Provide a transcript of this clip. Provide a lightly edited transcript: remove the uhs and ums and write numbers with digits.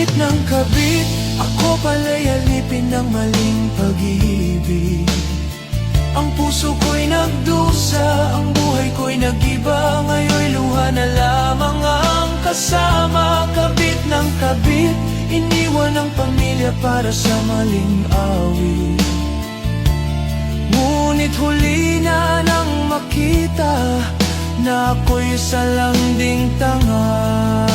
kabit ng kabit, ako pala'y alipin ng maling pag-ibig. Ang puso ko'y nagdusa, ang buhay ko'y nag-iba, ngayon'y luha na lamang ang kasama. Kabit ng kabit, iniwan ang pamilya para sa maling awit. Ngunit huli na nang makita na ako'y salanding tanga.